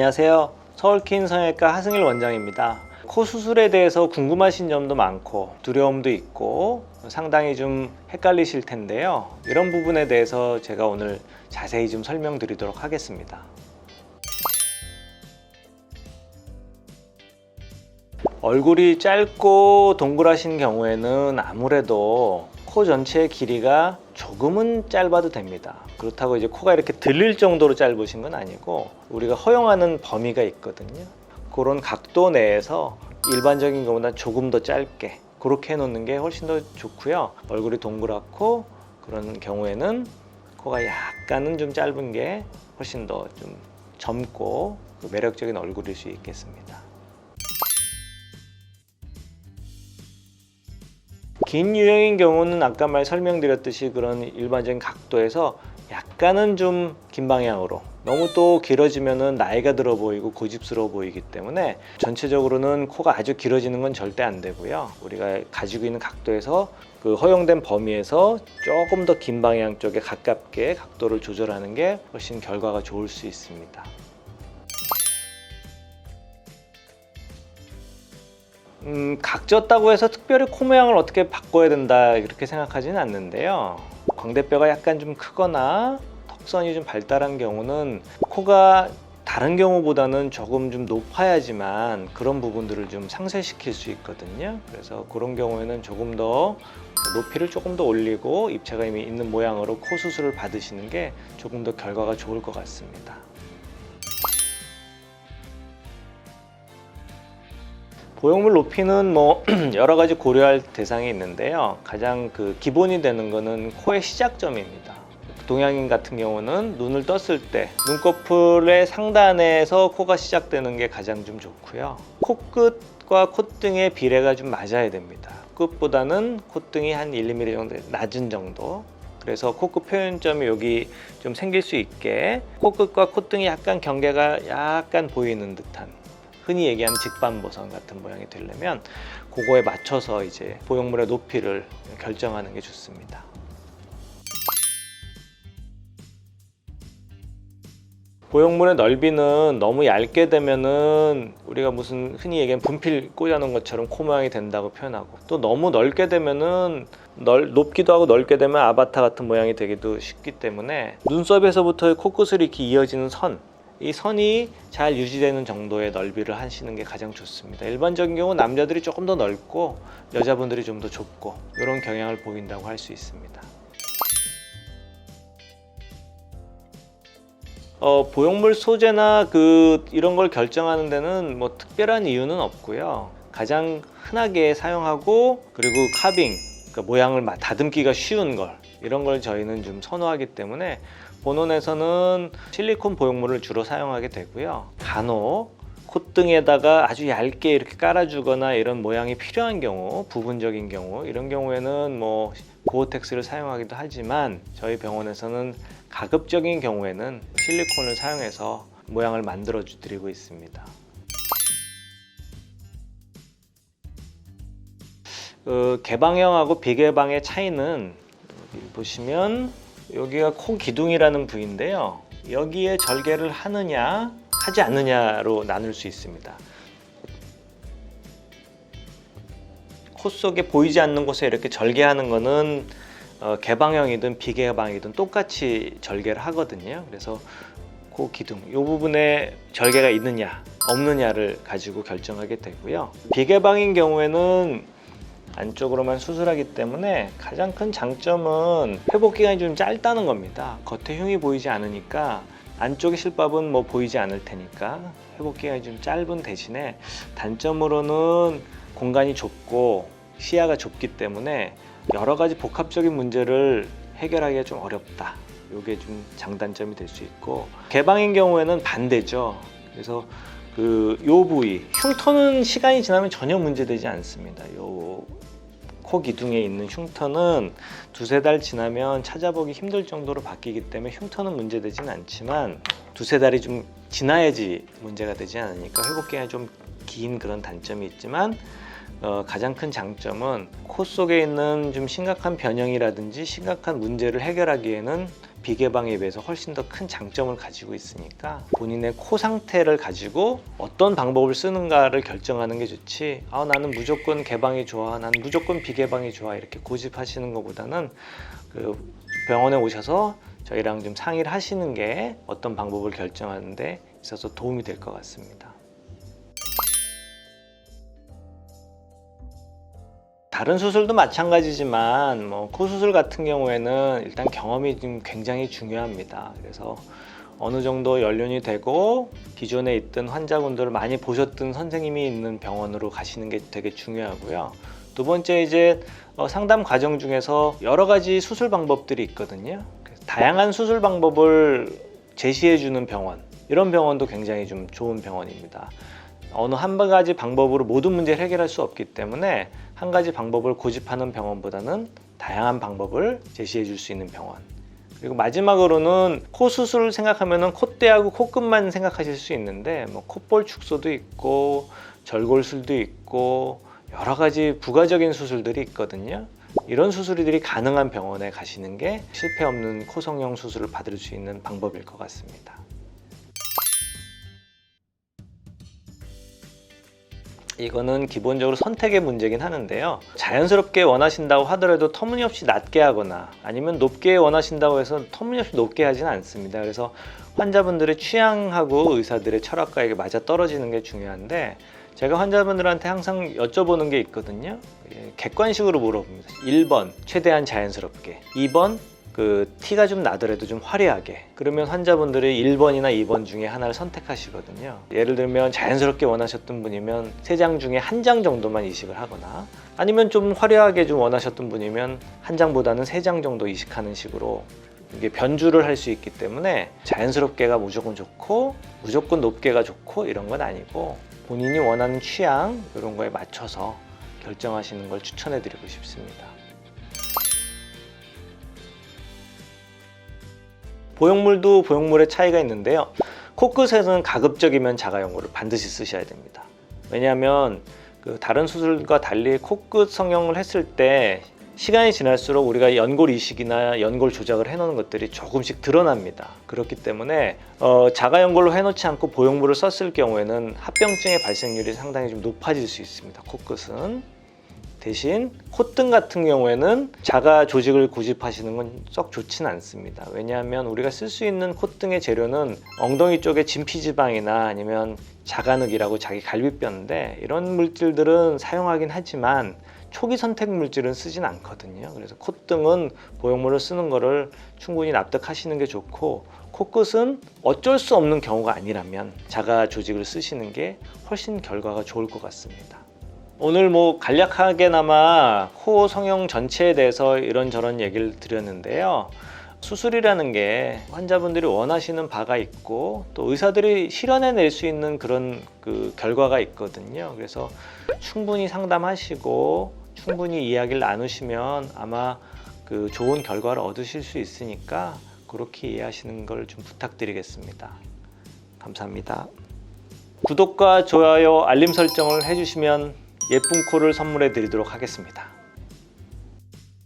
안녕하세요. 서울킨 성형외과 하승일 원장입니다. 코 수술에 대해서 궁금하신 점도 많고 두려움도 있고 상당히 좀 헷갈리실 텐데요. 이런 부분에 대해서 제가 오늘 자세히 좀 설명드리도록 하겠습니다. 얼굴이 짧고 동그라신 경우에는 아무래도 코 전체의 길이가 조금은 짧아도 됩니다. 그렇다고 이제 코가 이렇게 들릴 정도로 짧으신 건 아니고 우리가 허용하는 범위가 있거든요. 그런 각도 내에서 일반적인 것보다 조금 더 짧게 그렇게 해놓는 게 훨씬 더 좋고요. 얼굴이 동그랗고 그런 경우에는 코가 약간은 좀 짧은 게 훨씬 더 좀 젊고 매력적인 얼굴일 수 있겠습니다. 긴 유형인 경우는 아까 설명드렸듯이 그런 일반적인 각도에서 약간은 좀 긴 방향으로, 너무 또 길어지면은 나이가 들어 보이고 고집스러워 보이기 때문에 전체적으로는 코가 아주 길어지는 건 절대 안 되고요. 우리가 가지고 있는 각도에서 그 허용된 범위에서 조금 더 긴 방향 쪽에 가깝게 각도를 조절하는 게 훨씬 결과가 좋을 수 있습니다. 각졌다고 해서 특별히 코 모양을 어떻게 바꿔야 된다 이렇게 생각하지는 않는데요. 광대뼈가 약간 좀 크거나 턱선이 좀 발달한 경우는 코가 다른 경우보다는 조금 좀 높아야지만 그런 부분들을 좀 상쇄시킬 수 있거든요. 그래서 그런 경우에는 조금 더 높이를 조금 더 올리고 입체가 이미 있는 모양으로 코 수술을 받으시는 게 조금 더 결과가 좋을 것 같습니다. 보형물 높이는 여러 가지 고려할 대상이 있는데요. 가장 기본이 되는 거는 코의 시작점입니다. 동양인 같은 경우는 눈을 떴을 때 눈꺼풀의 상단에서 코가 시작되는 게 가장 좀 좋고요. 코끝과 콧등의 비례가 좀 맞아야 됩니다. 끝보다는 콧등이 한 1~2mm 정도 낮은 정도. 그래서 코끝 표현점이 여기 좀 생길 수 있게 코끝과 콧등이 약간 경계가 약간 보이는 듯한, 흔히 얘기하는 직반보선 같은 모양이 되려면 그거에 맞춰서 이제 보형물의 높이를 결정하는 게 좋습니다. 보형물의 넓이는 너무 얇게 되면은 우리가 무슨 흔히 얘기하는 분필 꽂아놓은 것처럼 코 모양이 된다고 표현하고, 또 너무 넓게 되면은 높기도 하고 넓게 되면 아바타 같은 모양이 되기도 쉽기 때문에 눈썹에서부터 코끝을 이렇게 이어지는 이 선이 잘 유지되는 정도의 넓이를 하시는 게 가장 좋습니다. 일반적인 경우 남자들이 조금 더 넓고 여자분들이 좀 더 좁고 이런 경향을 보인다고 할 수 있습니다. 보형물 소재나 이런 걸 결정하는 데는 특별한 이유는 없고요. 가장 흔하게 사용하고 그리고 카빙, 그러니까 모양을 다듬기가 쉬운 걸, 이런 걸 저희는 좀 선호하기 때문에 본원에서는 실리콘 보형물을 주로 사용하게 되고요. 간혹 콧등에다가 아주 얇게 이렇게 깔아주거나 이런 모양이 필요한 경우, 부분적인 경우, 이런 경우에는 고어텍스를 사용하기도 하지만 저희 병원에서는 가급적인 경우에는 실리콘을 사용해서 모양을 만들어 드리고 있습니다. 개방형하고 비개방의 차이는 여기 보시면 여기가 코 기둥이라는 부위인데요. 여기에 절개를 하느냐 하지 않느냐로 나눌 수 있습니다. 코 속에 보이지 않는 곳에 이렇게 절개하는 거는 개방형이든 비개방이든 똑같이 절개를 하거든요. 그래서 코 기둥 이 부분에 절개가 있느냐 없느냐를 가지고 결정하게 되고요. 비개방인 경우에는 안쪽으로만 수술하기 때문에 가장 큰 장점은 회복 기간이 좀 짧다는 겁니다. 겉에 흉이 보이지 않으니까 안쪽의 실밥은 보이지 않을 테니까 회복 기간이 좀 짧은 대신에 단점으로는 공간이 좁고 시야가 좁기 때문에 여러 가지 복합적인 문제를 해결하기가 좀 어렵다. 이게 좀 장단점이 될 수 있고, 개방인 경우에는 반대죠. 그래서 요 부위 흉터는 시간이 지나면 전혀 문제되지 않습니다. 요 코 기둥에 있는 흉터는 2~3달 지나면 찾아보기 힘들 정도로 바뀌기 때문에 흉터는 문제되지는 않지만 2~3달이 좀 지나야지 문제가 되지 않으니까 회복기간이 좀 긴 그런 단점이 있지만 가장 큰 장점은 코 속에 있는 좀 심각한 변형이라든지 심각한 문제를 해결하기에는 비개방에 비해서 훨씬 더 큰 장점을 가지고 있으니까 본인의 코 상태를 가지고 어떤 방법을 쓰는가를 결정하는 게 좋지, 나는 무조건 개방이 좋아, 나는 무조건 비개방이 좋아, 이렇게 고집하시는 것보다는 그 병원에 오셔서 저희랑 좀 상의를 하시는 게 어떤 방법을 결정하는 데 있어서 도움이 될 것 같습니다. 다른 수술도 마찬가지지만 코 수술 같은 경우에는 일단 경험이 좀 굉장히 중요합니다. 그래서 어느 정도 연륜이 되고 기존에 있던 환자분들을 많이 보셨던 선생님이 있는 병원으로 가시는 게 되게 중요하고요. 두 번째, 이제 상담 과정 중에서 여러 가지 수술 방법들이 있거든요. 다양한 수술 방법을 제시해 주는 병원, 이런 병원도 굉장히 좀 좋은 병원입니다. 어느 한 가지 방법으로 모든 문제를 해결할 수 없기 때문에 한 가지 방법을 고집하는 병원보다는 다양한 방법을 제시해 줄 수 있는 병원. 그리고 마지막으로는 코 수술을 생각하면 콧대하고 코끝만 생각하실 수 있는데 콧볼 축소도 있고 절골술도 있고 여러 가지 부가적인 수술들이 있거든요. 이런 수술들이 가능한 병원에 가시는 게 실패 없는 코 성형 수술을 받을 수 있는 방법일 것 같습니다. 이거는 기본적으로 선택의 문제긴 하는데요. 자연스럽게 원하신다고 하더라도 터무니없이 낮게 하거나 아니면 높게 원하신다고 해서 터무니없이 높게 하지는 않습니다. 그래서 환자분들의 취향하고 의사들의 철학과 이게 맞아 떨어지는 게 중요한데, 제가 환자분들한테 항상 여쭤보는 게 있거든요. 객관식으로 물어봅니다. 1번 최대한 자연스럽게, 2번 티가 좀 나더라도 좀 화려하게. 그러면 환자분들이 1번이나 2번 중에 하나를 선택하시거든요. 예를 들면 자연스럽게 원하셨던 분이면 3장 중에 1장 정도만 이식을 하거나, 아니면 좀 화려하게 좀 원하셨던 분이면 1장보다는 3장 정도 이식하는 식으로 이게 변주를 할 수 있기 때문에 자연스럽게가 무조건 좋고 무조건 높게가 좋고 이런 건 아니고, 본인이 원하는 취향 이런 거에 맞춰서 결정하시는 걸 추천해 드리고 싶습니다. 보형물도 보형물의 차이가 있는데요. 코끝에서는 가급적이면 자가연골을 반드시 쓰셔야 됩니다. 왜냐하면 다른 수술과 달리 코끝 성형을 했을 때 시간이 지날수록 우리가 연골 이식이나 연골 조작을 해놓은 것들이 조금씩 드러납니다. 그렇기 때문에 자가연골로 해놓지 않고 보형물을 썼을 경우에는 합병증의 발생률이 상당히 좀 높아질 수 있습니다. 코끝은. 대신 콧등 같은 경우에는 자가 조직을 고집하시는 건 썩 좋지는 않습니다. 왜냐하면 우리가 쓸 수 있는 콧등의 재료는 엉덩이 쪽에 진피지방이나 아니면 자간흑이라고 자기 갈비뼈인데, 이런 물질들은 사용하긴 하지만 초기 선택 물질은 쓰진 않거든요. 그래서 콧등은 보형물을 쓰는 거를 충분히 납득하시는 게 좋고, 코끝은 어쩔 수 없는 경우가 아니라면 자가 조직을 쓰시는 게 훨씬 결과가 좋을 것 같습니다. 오늘 간략하게나마 코 성형 전체에 대해서 이런저런 얘기를 드렸는데요. 수술이라는 게 환자분들이 원하시는 바가 있고 또 의사들이 실현해낼 수 있는 그런 결과가 있거든요. 그래서 충분히 상담하시고 충분히 이야기를 나누시면 아마 좋은 결과를 얻으실 수 있으니까 그렇게 이해하시는 걸 좀 부탁드리겠습니다. 감사합니다. 구독과 좋아요, 알림 설정을 해주시면 예쁜 코를 선물해 드리도록 하겠습니다.